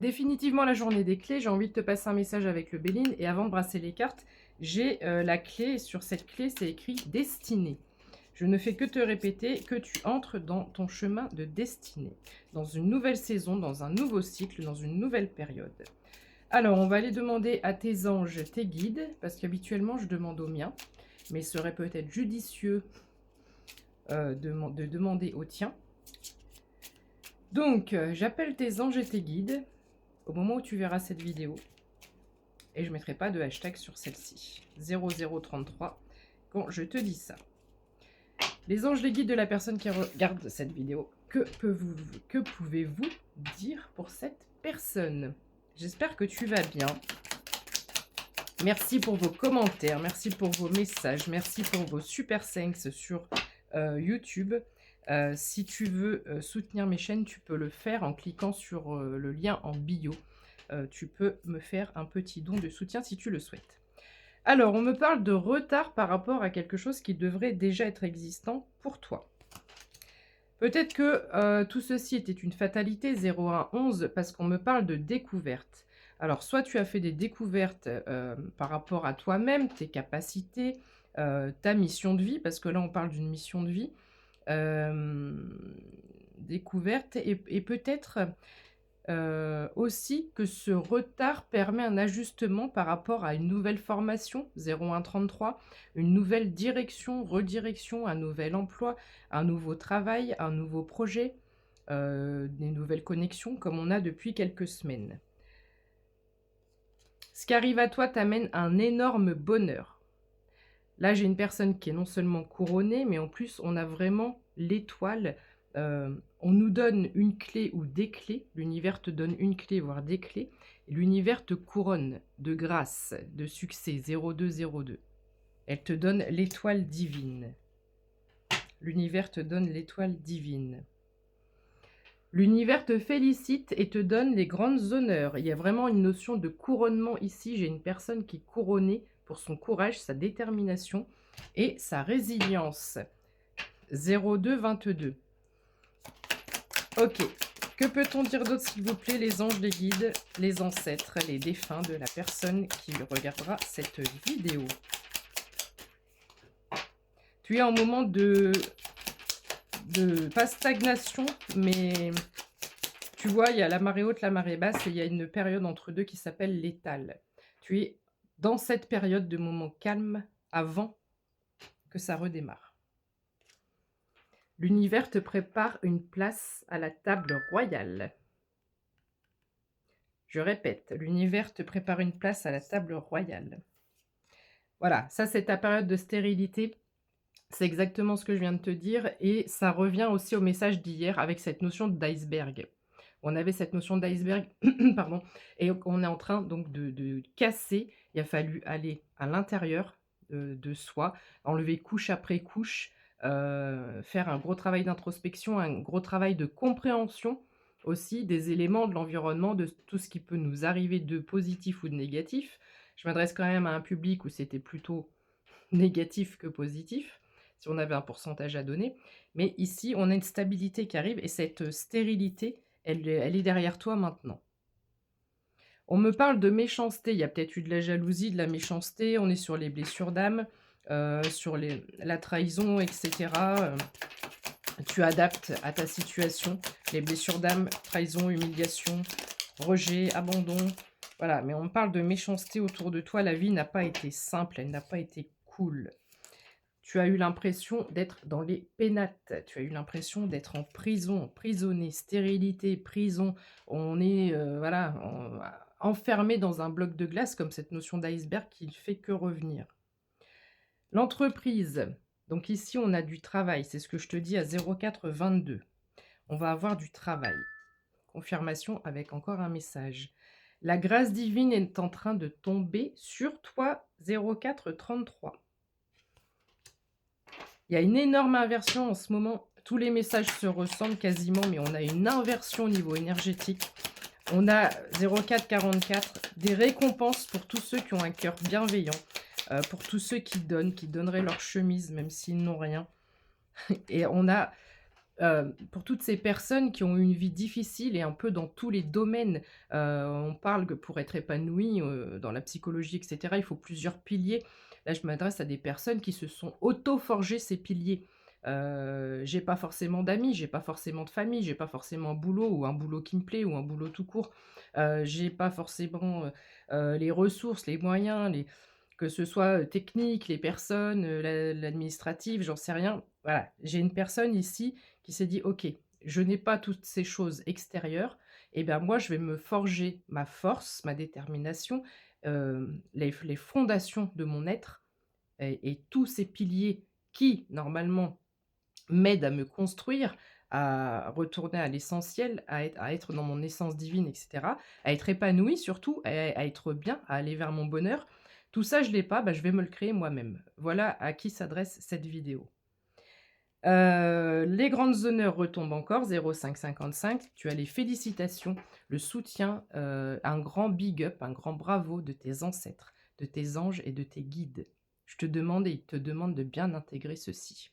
définitivement la journée des clés. J'ai envie de te passer un message avec le Béline. Et avant de brasser les cartes, j'ai la clé. Et sur cette clé, c'est écrit « Destinée ». Je ne fais que te répéter que tu entres dans ton chemin de destinée, dans une nouvelle saison, dans un nouveau cycle, dans une nouvelle période. Alors, on va aller demander à tes anges, tes guides, parce qu'habituellement, je demande aux miens, mais il serait peut-être judicieux de demander aux tiens. Donc, j'appelle tes anges et tes guides au moment où tu verras cette vidéo. Et je ne mettrai pas de hashtag sur celle-ci. 0033, quand je te dis ça. Les anges, les guides de la personne qui regarde cette vidéo, que pouvez-vous dire pour cette personne? J'espère que tu vas bien. Merci pour vos commentaires, merci pour vos messages, merci pour vos super thanks sur YouTube. Si tu veux soutenir mes chaînes, tu peux le faire en cliquant sur le lien en bio. Tu peux me faire un petit don de soutien si tu le souhaites. Alors, on me parle de retard par rapport à quelque chose qui devrait déjà être existant pour toi. Peut-être que tout ceci était une fatalité 0111 parce qu'on me parle de découverte. Alors, soit tu as fait des découvertes par rapport à toi-même, tes capacités, ta mission de vie, parce que là, on parle d'une mission de vie. Découverte et peut-être aussi que ce retard permet un ajustement par rapport à une nouvelle formation 0133, une nouvelle direction, redirection, un nouvel emploi, un nouveau travail, un nouveau projet, des nouvelles connexions comme on a depuis quelques semaines. Ce qui arrive à toi t'amène un énorme bonheur. Là, j'ai une personne qui est non seulement couronnée, mais en plus, on a vraiment l'étoile. On nous donne une clé ou des clés. L'univers te donne une clé, voire des clés. L'univers te couronne de grâce, de succès, 0202. Elle te donne l'étoile divine. L'univers te donne l'étoile divine. L'univers te félicite et te donne les grandes honneurs. Il y a vraiment une notion de couronnement ici. J'ai une personne qui est couronnée pour son courage, sa détermination et sa résilience. 0222. Ok. Que peut-on dire d'autre, s'il vous plaît, les anges, les guides, les ancêtres, les défunts de la personne qui regardera cette vidéo? Tu es en moment de pas stagnation, mais tu vois, il y a la marée haute, la marée basse, et il y a une période entre deux qui s'appelle l'étale. Tu es dans cette période de moment calme avant que ça redémarre. L'univers te prépare une place à la table royale. Je répète, l'univers te prépare une place à la table royale. Voilà, ça c'est ta période de stérilité. C'est exactement ce que je viens de te dire. Et ça revient aussi au message d'hier avec cette notion d'iceberg. On avait cette notion d'iceberg, pardon, et on est en train donc de casser. Il a fallu aller à l'intérieur de soi, enlever couche après couche, faire un gros travail d'introspection, un gros travail de compréhension aussi des éléments de l'environnement, de tout ce qui peut nous arriver de positif ou de négatif. Je m'adresse quand même à un public où c'était plutôt négatif que positif, si on avait un pourcentage à donner. Mais ici, on a une stabilité qui arrive et cette stérilité, elle est derrière toi maintenant. On me parle de méchanceté. Il y a peut-être eu de la jalousie, de la méchanceté. On est sur les blessures d'âme, sur la trahison, etc. Tu adaptes à ta situation. Les blessures d'âme, trahison, humiliation, rejet, abandon. Voilà, mais on me parle de méchanceté autour de toi. La vie n'a pas été simple, elle n'a pas été cool. Tu as eu l'impression d'être dans les pénates. Tu as eu l'impression d'être en prison, emprisonné, stérilité, prison. On est voilà, enfermé dans un bloc de glace, comme cette notion d'iceberg qui ne fait que revenir. L'entreprise. Donc ici, on a du travail. C'est ce que je te dis à 0422. On va avoir du travail. Confirmation avec encore un message. La grâce divine est en train de tomber sur toi, 0433. Il y a une énorme inversion en ce moment. Tous les messages se ressemblent quasiment, mais on a une inversion au niveau énergétique. On a 0444, des récompenses pour tous ceux qui ont un cœur bienveillant, pour tous ceux qui donneraient leur chemise, même s'ils n'ont rien. Et on a pour toutes ces personnes qui ont eu une vie difficile et un peu dans tous les domaines, on parle que pour être épanoui, dans la psychologie et cetera, il faut plusieurs piliers. Là, je m'adresse à des personnes qui se sont auto-forgées ces piliers. J'ai pas forcément d'amis, j'ai pas forcément de famille, j'ai pas forcément un boulot ou un boulot qui me plaît ou un boulot tout court. J'ai pas forcément, les ressources, les moyens, que ce soit, technique, les personnes, l'administratif, j'en sais rien. Voilà, j'ai une personne ici qui s'est dit: «OK, je n'ai pas toutes ces choses extérieures et ben, moi, je vais me forger ma force, ma détermination, les fondations de mon être et tous ces piliers qui, normalement, m'aident à me construire, à retourner à l'essentiel, à être dans mon essence divine et cetera, à être épanoui surtout, à être bien, à aller vers mon bonheur. Tout ça, je l'ai pas, bah, je vais me le créer moi-même. Voilà à qui s'adresse cette vidéo. Les grandes honneurs retombent encore, 0,555. Tu as les félicitations, le soutien, un grand big up, un grand bravo de tes ancêtres, de tes anges et de tes guides. Je te demande et ils te demandent de bien intégrer ceci.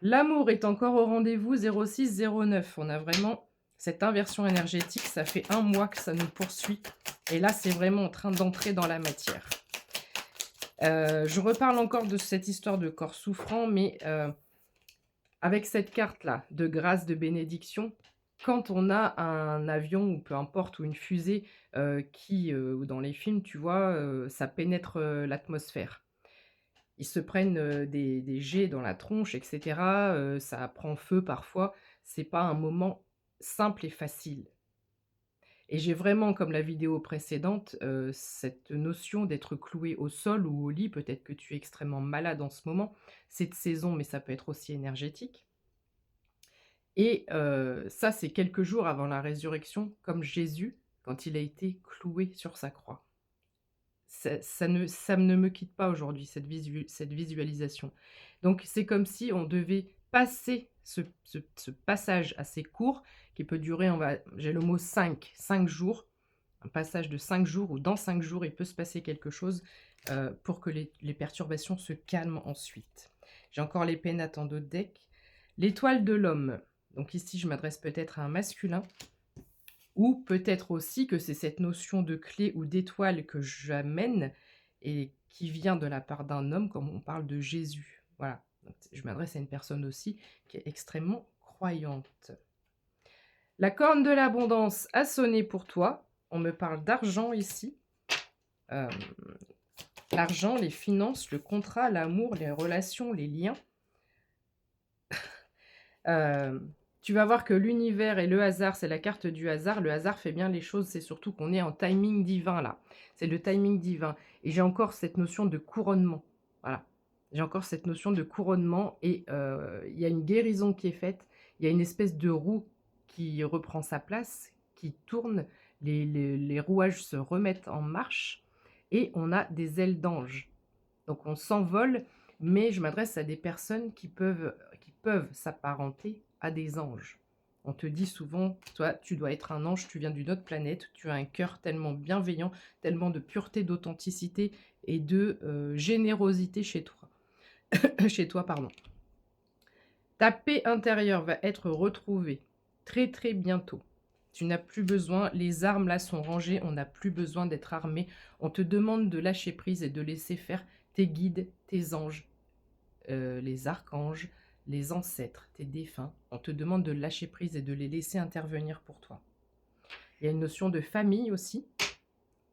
L'amour est encore au rendez-vous, 0609. On a vraiment cette inversion énergétique, ça fait 1 mois que ça nous poursuit et là, c'est vraiment en train d'entrer dans la matière. Je reparle encore de cette histoire de corps souffrant, mais avec cette carte-là, de grâce, de bénédiction, quand on a un avion ou peu importe, ou une fusée, ou dans les films, tu vois, ça pénètre, l'atmosphère. Ils se prennent, des jets dans la tronche et cetera, ça prend feu parfois. C'est pas un moment simple et facile. Et j'ai vraiment, comme la vidéo précédente, cette notion d'être cloué au sol ou au lit. Peut-être que tu es extrêmement malade en ce moment. C'est de saison, mais ça peut être aussi énergétique. Et ça, c'est quelques jours avant la résurrection, comme Jésus, quand il a été cloué sur sa croix. Ça ne me quitte pas aujourd'hui, cette visualisation. Donc c'est comme si on devait passer ce passage assez court, qui peut durer, j'ai le mot 5 jours, un passage de 5 jours, où dans 5 jours, il peut se passer quelque chose, pour que les perturbations se calment ensuite. J'ai encore les pénates en dos de deck. L'étoile de l'homme. Donc ici, je m'adresse peut-être à un masculin. Ou peut-être aussi que c'est cette notion de clé ou d'étoile que j'amène et qui vient de la part d'un homme, comme on parle de Jésus. Voilà, donc je m'adresse à une personne aussi qui est extrêmement croyante. La corne de l'abondance a sonné pour toi. On me parle d'argent ici. L'argent, les finances, le contrat, l'amour, les relations, les liens. Tu vas voir que l'univers et le hasard, c'est la carte du hasard. Le hasard fait bien les choses, c'est surtout qu'on est en timing divin là. C'est le timing divin. Et j'ai encore cette notion de couronnement. Voilà. J'ai encore cette notion de couronnement et il y a une guérison qui est faite. Il y a une espèce de roue qui reprend sa place, qui tourne. Les rouages se remettent en marche et on a des ailes d'ange. Donc on s'envole, mais je m'adresse à des personnes qui peuvent s'apparenter à des anges. On te dit souvent: «Toi, tu dois être un ange, tu viens d'une autre planète, tu as un cœur tellement bienveillant, tellement de pureté, d'authenticité et de, générosité chez toi». Chez toi, pardon. Ta paix intérieure va être retrouvée très, très bientôt. Tu n'as plus besoin, les armes là sont rangées, on n'a plus besoin d'être armé. On te demande de lâcher prise et de laisser faire tes guides, tes anges, les archanges, les ancêtres, tes défunts. On te demande de lâcher prise et de les laisser intervenir pour toi. Il y a une notion de famille aussi.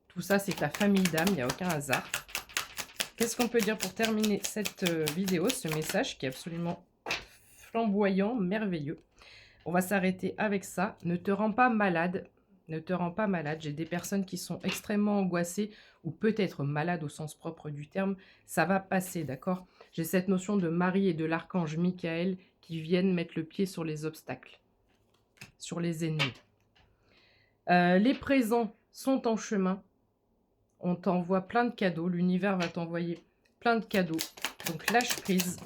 Tout ça, c'est ta famille d'âme, il n'y a aucun hasard. Qu'est-ce qu'on peut dire pour terminer cette vidéo, ce message qui est absolument flamboyant, merveilleux. On va s'arrêter avec ça. Ne te rends pas malade. Ne te rends pas malade. J'ai des personnes qui sont extrêmement angoissées ou peut-être malades au sens propre du terme. Ça va passer, d'accord? J'ai cette notion de Marie et de l'archange Michael qui viennent mettre le pied sur les obstacles, sur les ennemis. Les présents sont en chemin. On t'envoie plein de cadeaux. L'univers va t'envoyer plein de cadeaux. Donc lâche prise.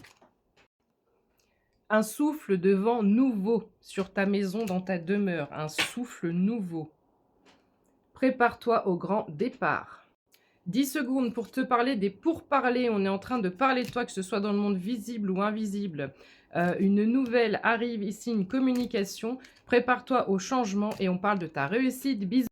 Un souffle de vent nouveau sur ta maison, dans ta demeure. Un souffle nouveau. Prépare-toi au grand départ. 10 secondes pour te parler des pourparlers. On est en train de parler de toi, que ce soit dans le monde visible ou invisible. Une nouvelle arrive ici, une communication. Prépare-toi au changement et on parle de ta réussite. Bisous.